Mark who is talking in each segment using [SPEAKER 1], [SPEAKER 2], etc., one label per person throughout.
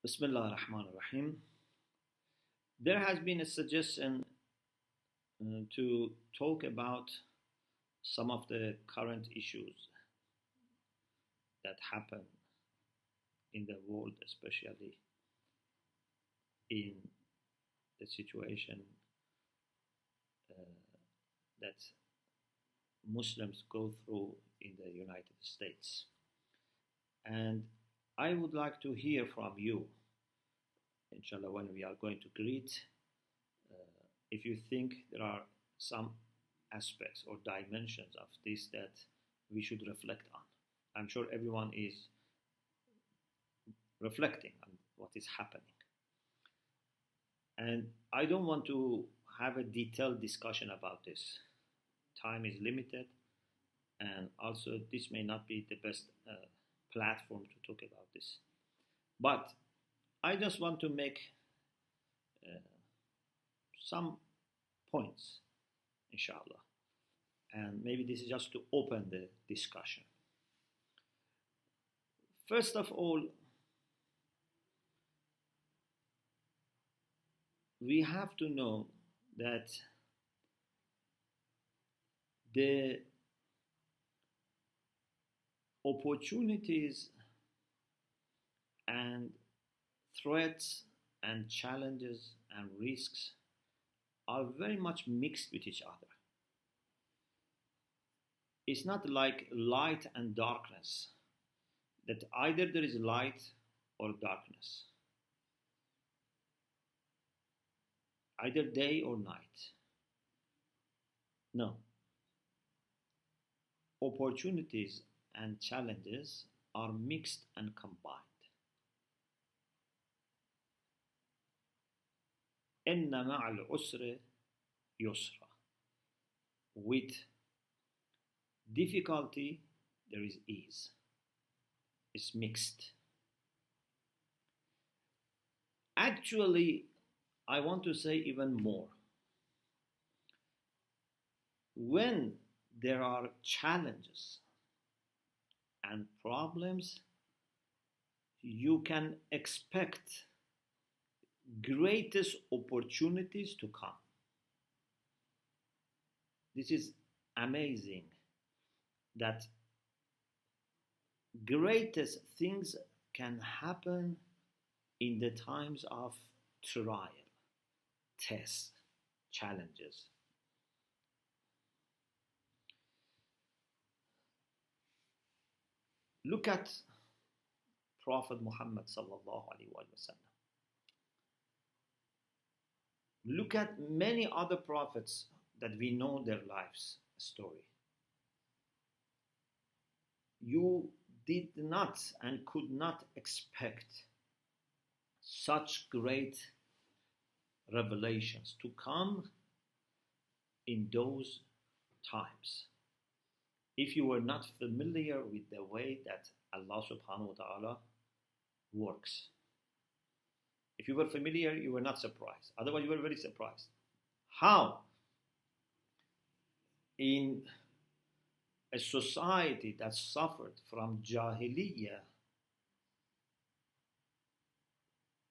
[SPEAKER 1] Bismillah ar-Rahman ar-Rahim. There has been a suggestion to talk about some of the current issues that happen in the world, especially in the situation that Muslims go through in the United States. And I would like to hear from you, inshallah, when we are going to greet, if you think there are some aspects or dimensions of this that we should reflect on. I'm sure everyone is reflecting on what is happening. And I don't want to have a detailed discussion about this. Time is limited, and also this may not be the best platform to talk about this. But I just want to make some points, inshallah. And maybe this is just to open the discussion. First of all, we have to know that the opportunities and threats and challenges and risks are very much mixed with each other. It's not like light and darkness, that either there is light or darkness, either day or night. No. Opportunities and challenges are mixed and combined. إن مع العسر يسرا. With difficulty there is ease. It's mixed. Actually, I want to say even more. When there are challenges and problems, you can expect greatest opportunities to come. This is amazing that greatest things can happen in the times of trial, tests, challenges. Look at Prophet Muhammad sallallahu alaihi wasallam. Look at many other prophets that we know their lives story. You did not and could not expect such great revelations to come in those times. If you were not familiar with the way that Allah subhanahu wa ta'ala works. If you were familiar, you were not surprised. Otherwise, you were very surprised. How? In a society that suffered from Jahiliyyah,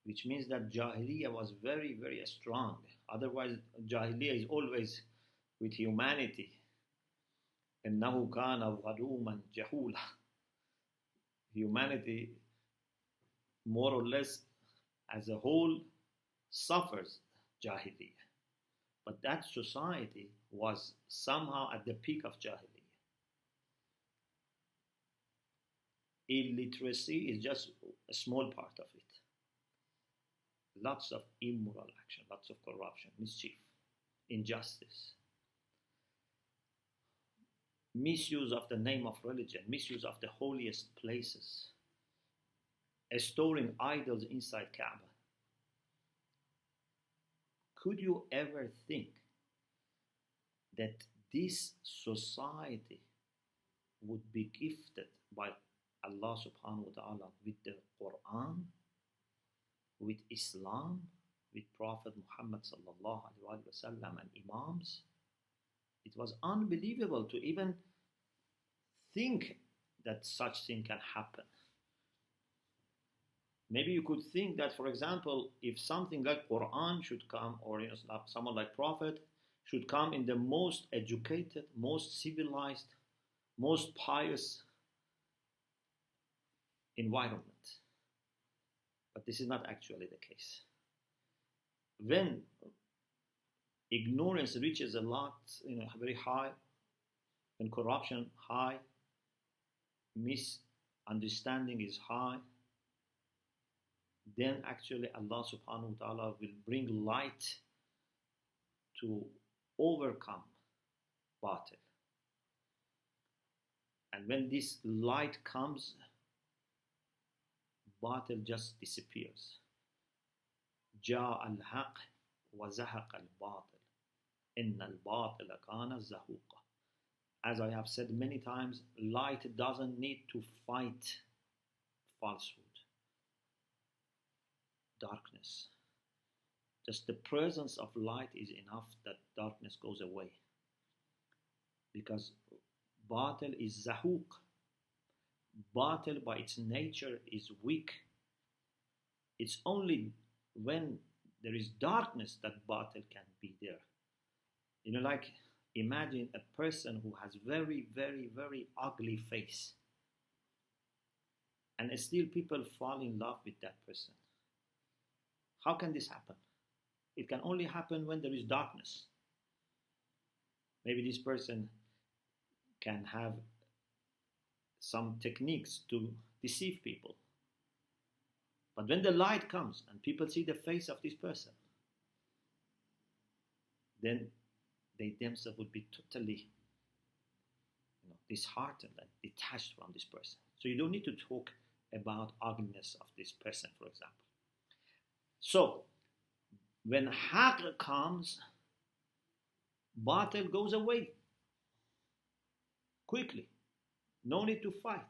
[SPEAKER 1] which means that Jahiliyyah was very, very strong. Otherwise, Jahiliyyah is always with humanity. إِنَّهُ كَانَ ظَلُومًا جَهُولًا. Humanity, more or less, as a whole, suffers Jahiliyyah. But that society was somehow at the peak of Jahiliyyah. Illiteracy is just a small part of it. Lots of immoral action, lots of corruption, mischief, injustice, misuse of the name of religion, misuse of the holiest places, storing idols inside Kaaba. Could you ever think that this society would be gifted by Allah subhanahu wa ta'ala with the Quran, with Islam, with Prophet Muhammad sallallahu alaihi wasallam and Imams? It was unbelievable to even think that such thing can happen. Maybe you could think that, for example, if something like Quran should come, or someone like Prophet should come in the most educated, most civilized, most pious environment. But this is not actually the case. When ignorance reaches a lot, very high, when corruption high, misunderstanding is high, then actually Allah subhanahu wa ta'ala will bring light to overcome batil. And when this light comes, batil just disappears. جاء الحق وزهق الباطل إن الباطل كان زهوقا. As I have said many times, light doesn't need to fight falsehood, darkness. Just the presence of light is enough that darkness goes away. Because batil is zahuq. Batil by its nature is weak. It's only when there is darkness that batil can be there. Like imagine a person who has very, very, very ugly face, and still people fall in love with that person. How can this happen? It can only happen when there is darkness. Maybe this person can have some techniques to deceive people. But when the light comes and people see the face of this person, then they themselves would be totally disheartened and detached from this person. So you don't need to talk about ugliness of this person, for example. So when haqq comes, batil goes away quickly. No need to fight.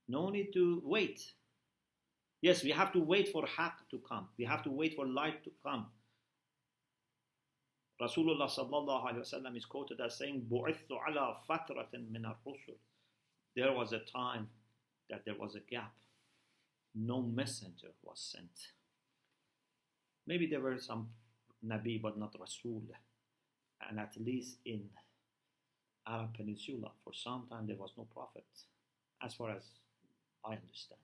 [SPEAKER 1] No need to wait. Yes, we have to wait for haqq to come. We have to wait for light to come. Rasulullah sallallahu alaihi wasallam is quoted as saying, "Bu'ithu ala fatratin min ar-rusul." There was a time that there was a gap. No messenger was sent. Maybe there were some Nabi, but not Rasul. And at least in Arab Peninsula, for some time there was no prophet, as far as I understand.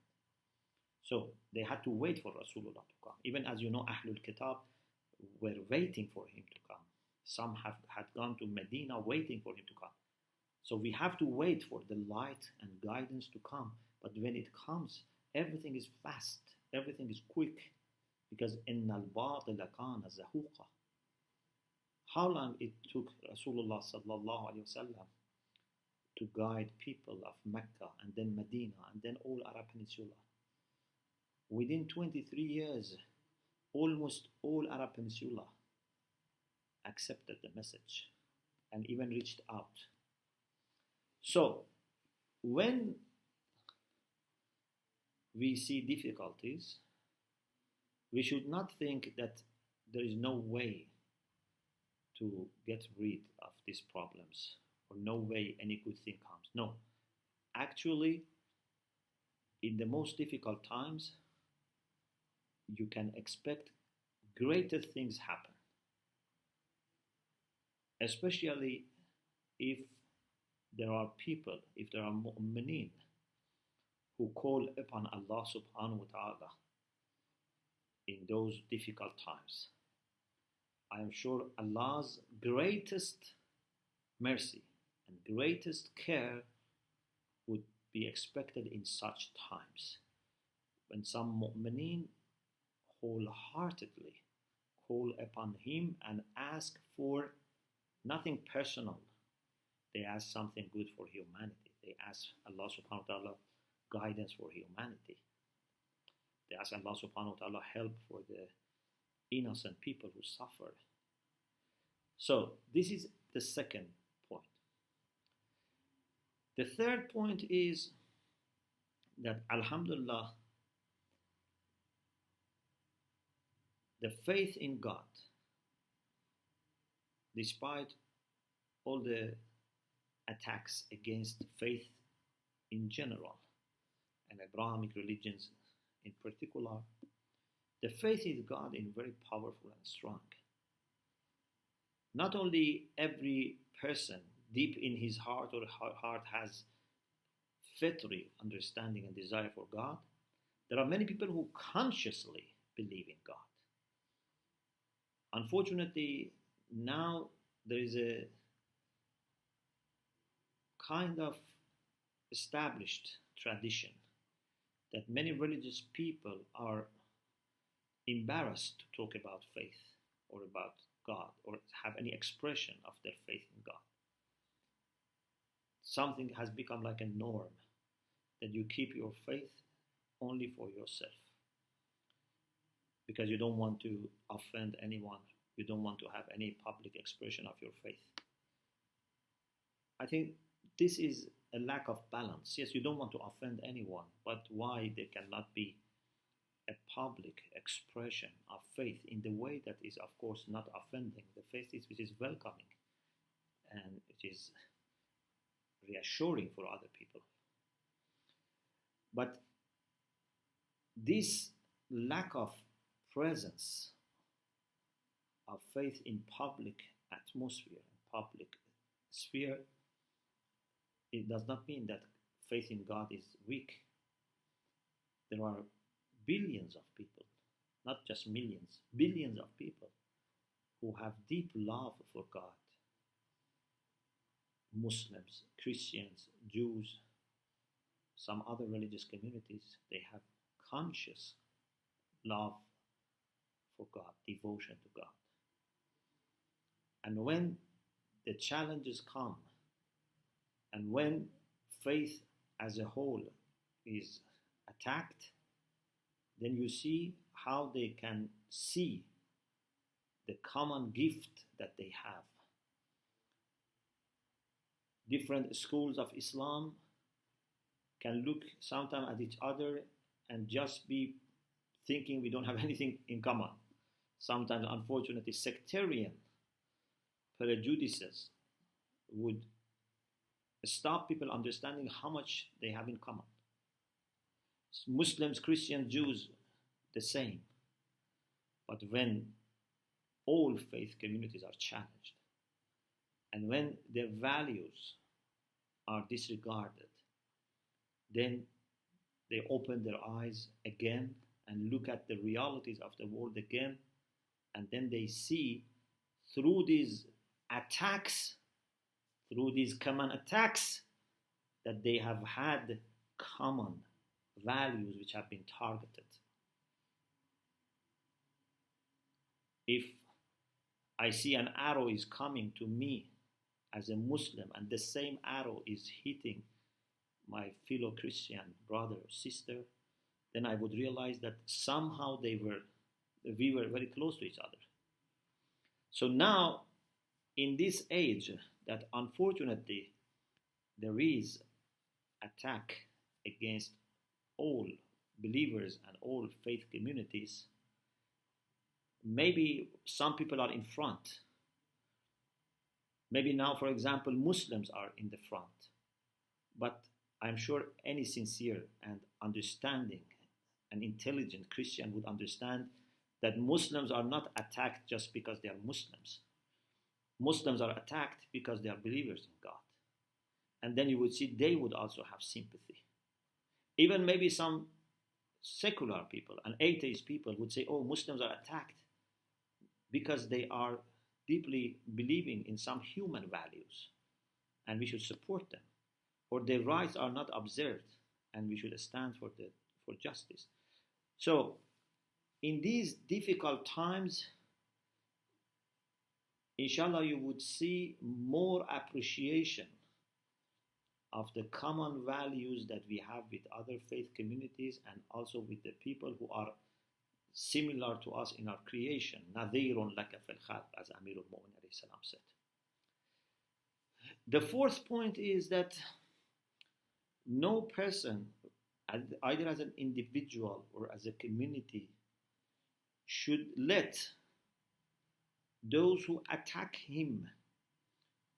[SPEAKER 1] So they had to wait for Rasulullah to come. Even as you know, Ahlul Kitab were waiting for him to come. Some had gone to Medina waiting for him to come. So we have to wait for the light and guidance to come. But when it comes, everything is fast, everything is quick. Because إِنَّ الْبَاطِلَ كَانَ زَهُوقًا. How long it took Rasulullah sallallahu alaihi wasallam to guide people of Mecca and then Medina and then all Arab Peninsula? Within 23 years, almost all Arab Peninsula accepted the message and even reached out. So, when we see difficulties, we should not think that there is no way to get rid of these problems or no way any good thing comes. No. Actually, in the most difficult times, you can expect greater things happen. Especially if there are people, if there are mu'mineen who call upon Allah subhanahu wa ta'ala in those difficult times. I am sure Allah's greatest mercy and greatest care would be expected in such times. When some mu'mineen wholeheartedly call upon Him and ask for nothing personal. They ask something good for humanity. They ask Allah subhanahu wa ta'ala guidance for humanity. They ask Allah subhanahu wa ta'ala help for the innocent people who suffer. So this is the second point. The third point is that alhamdulillah, the faith in God, despite all the attacks against faith in general, and Abrahamic religions in particular, the faith in God is very powerful and strong. Not only every person deep in his heart or her heart has fitri understanding and desire for God, there are many people who consciously believe in God. Unfortunately, now there is a kind of established tradition that many religious people are embarrassed to talk about faith or about God or have any expression of their faith in God. Something has become like a norm that you keep your faith only for yourself because you don't want to offend anyone, you don't want to have any public expression of your faith. I think this is a lack of balance. Yes, you don't want to offend anyone, but why there cannot be a public expression of faith in the way that is, of course, not offending? The faith which is welcoming and it is reassuring for other people. But this lack of presence of faith in public atmosphere, public sphere, it does not mean that faith in God is weak. There are billions of people, not just millions, billions of people who have deep love for God. Muslims, Christians, Jews, some other religious communities, they have conscious love for God, devotion to God. And when the challenges come, and when faith as a whole is attacked, then you see how they can see the common gift that they have. Different schools of Islam can look sometimes at each other and just be thinking we don't have anything in common. Sometimes, unfortunately, sectarian prejudices would stop people understanding how much they have in common. Muslims, Christians, Jews, the same. But when all faith communities are challenged, and when their values are disregarded, then they open their eyes again and look at the realities of the world again, and then they see through these attacks, through these common attacks, that they have had common values which have been targeted. If I see an arrow is coming to me as a Muslim and the same arrow is hitting my fellow Christian brother or sister, then I would realize that somehow we were very close to each other. So now, in this age that unfortunately there is attack against all believers and all faith communities, maybe some people are in front. Maybe now, for example, Muslims are in the front. But I'm sure any sincere and understanding and intelligent Christian would understand that Muslims are not attacked just because they are Muslims. Muslims are attacked because they are believers in God. And then you would see they would also have sympathy. Even maybe some secular people and atheist people would say, oh, Muslims are attacked because they are deeply believing in some human values and we should support them. Or their rights are not observed and we should stand for justice. So, in these difficult times, inshallah, you would see more appreciation of the common values that we have with other faith communities and also with the people who are similar to us in our creation. Nadhirun laka fil khalq, as Amirul Mu'minin alayhi salam said. The fourth point is that no person, either as an individual or as a community, should let those who attack him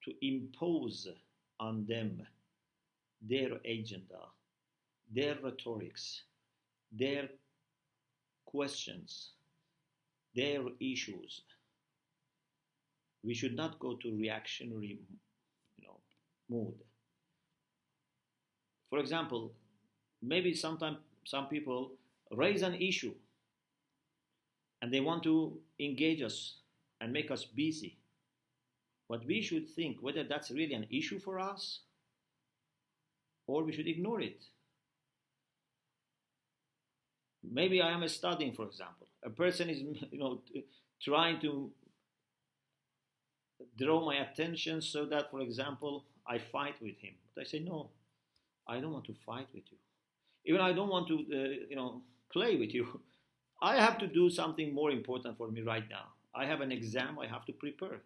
[SPEAKER 1] to impose on them their agenda, their rhetorics, their questions their issues, we should not go to reactionary, mood. For example, maybe sometimes some people raise an issue and they want to engage us and make us busy. But we should think whether that's really an issue for us or we should ignore it. Maybe I am studying, for example. A person is, trying to draw my attention so that, for example, I fight with him. But I say, no, I don't want to fight with you. Even I don't want to, play with you. I have to do something more important for me right now. I have an exam I have to prepare.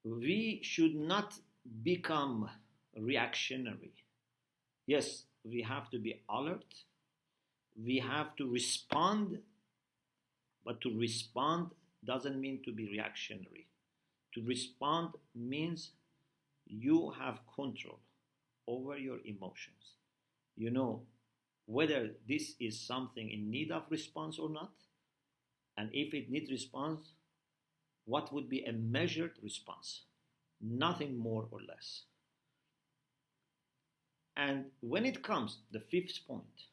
[SPEAKER 1] We should not become reactionary. Yes, we have to be alert. We have to respond. But to respond doesn't mean to be reactionary. To respond means you have control over your emotions. You know whether this is something in need of response or not. And if it needs response, what would be a measured response? Nothing more or less. And when it comes, the fifth point,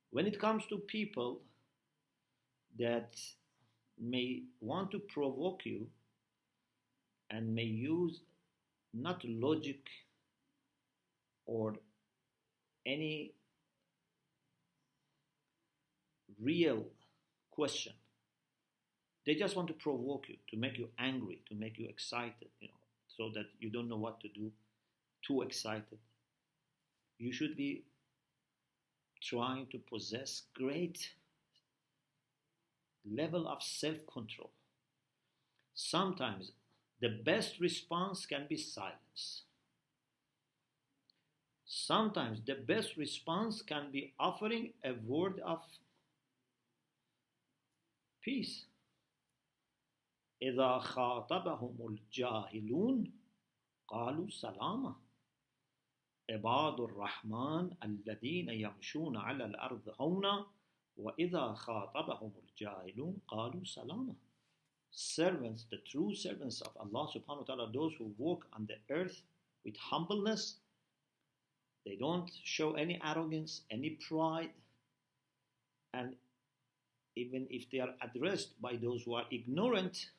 [SPEAKER 1] when it comes to people that may want to provoke you and may use not logic or any real question. They just want to provoke you, to make you angry, to make you excited, so that you don't know what to do, too excited. You should be trying to possess great level of self-control. Sometimes the best response can be silence. Sometimes the best response can be offering a word of peace. إذا خاطبهم الجاهلون قالوا سلاما عباد الرحمن الذين يمشون على الأرض هونا وإذا خاطبهم الجاهلون قالوا سلاما. Servants, the true servants of Allah subhanahu wa ta'ala, those who walk on the earth with humbleness, they don't show any arrogance, any pride, and even if they are addressed by those who are ignorant,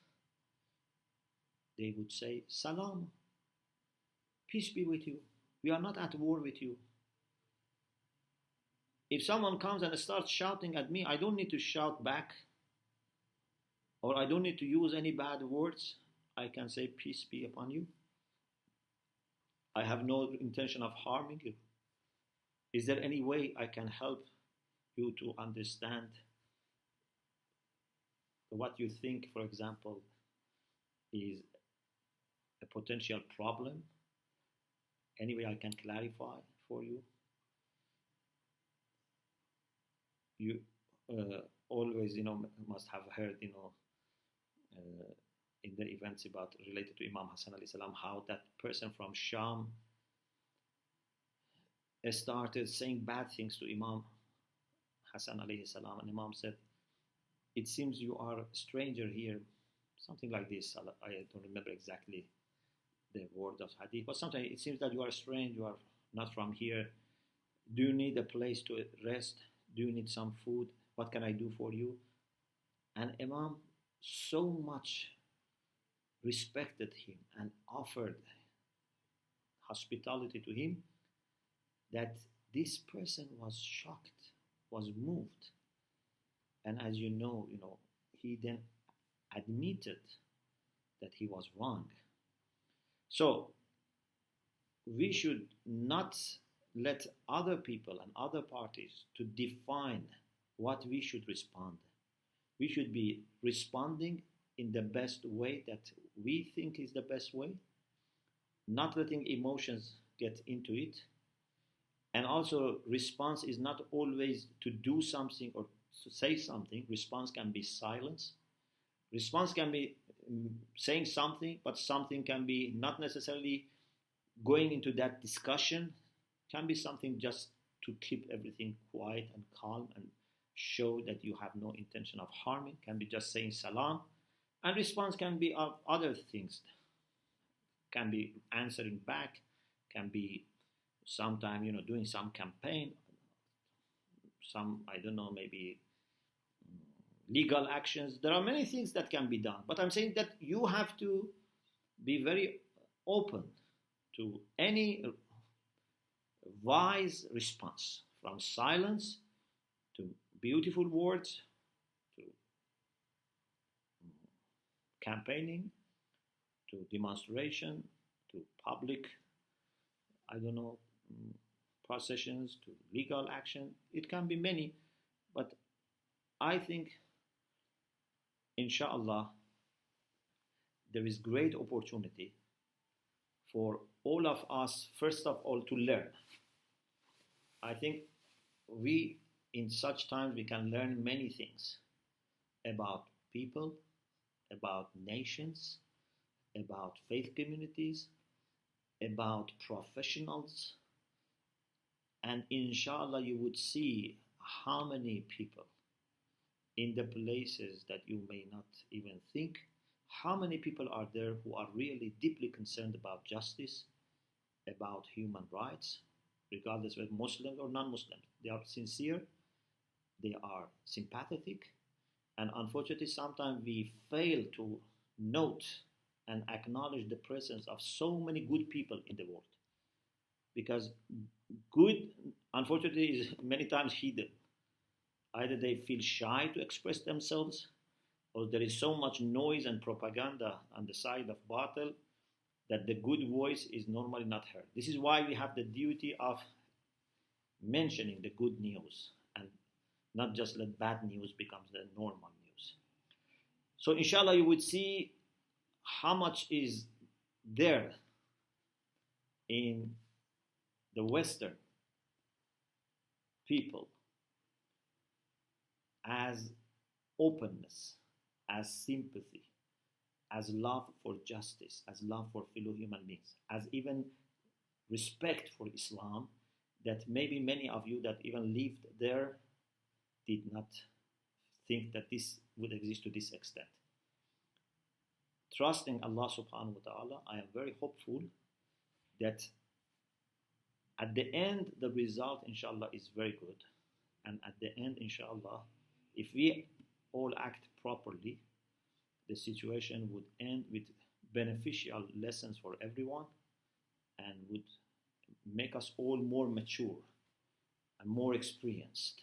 [SPEAKER 1] they would say, Salam, peace be with you. We are not at war with you. If someone comes and starts shouting at me, I don't need to shout back, or I don't need to use any bad words. I can say, peace be upon you. I have no intention of harming you. Is there any way I can help you to understand what you think, for example, is a potential problem? Any way I can clarify for you? You always, must have heard, in the events related to Imam Hassan alayhi salam, how that person from Sham started saying bad things to Imam Hassan alayhi salam, and Imam said, it seems you are a stranger here, something like this. I don't remember exactly the word of hadith, but sometimes it seems that you are strange, you are not from here. Do you need a place to rest? Do you need some food? What can I do for you? And Imam so much respected him and offered hospitality to him that this person was shocked, was moved. And as you know, he then admitted that he was wrong. So we should not let other people and other parties to define what we should respond. We should be responding in the best way that we think is the best way, not letting emotions get into it. And also, response is not always to do something or to say something. Response can be silence. Response can be saying something, but something can be not necessarily going into that discussion. Can be something just to keep everything quiet and calm and show that you have no intention of harming, can be just saying salam. And response can be of other things, can be answering back, can be sometime, doing some campaign, some, I don't know, maybe legal actions. There are many things that can be done. But I'm saying that you have to be very open to any wise response, from silence to beautiful words to campaigning to demonstration to public, I don't know, processions to legal action. It can be many, but I think, inshallah, there is great opportunity for all of us, first of all, to learn. I think we, in such times, we can learn many things about people, about nations, about faith communities, about professionals, and inshallah you would see how many people in the places that you may not even think, how many people are there who are really deeply concerned about justice, about human rights, regardless whether Muslims or non-Muslims. They are sincere, they are sympathetic, and unfortunately sometimes we fail to note and acknowledge the presence of so many good people in the world. Because good, unfortunately, is many times hidden. Either they feel shy to express themselves, or there is so much noise and propaganda on the side of batil that the good voice is normally not heard. This is why we have the duty of mentioning the good news and not just let bad news becomes the normal news. So inshallah you would see how much is there in the Western people as openness, as sympathy, as love for justice, as love for fellow human beings, as even respect for Islam, that maybe many of you that even lived there did not think that this would exist to this extent. Trusting Allah subhanahu wa ta'ala, I am very hopeful that at the end the result inshallah is very good. And at the end inshallah, if we all act properly, the situation would end with beneficial lessons for everyone and would make us all more mature and more experienced.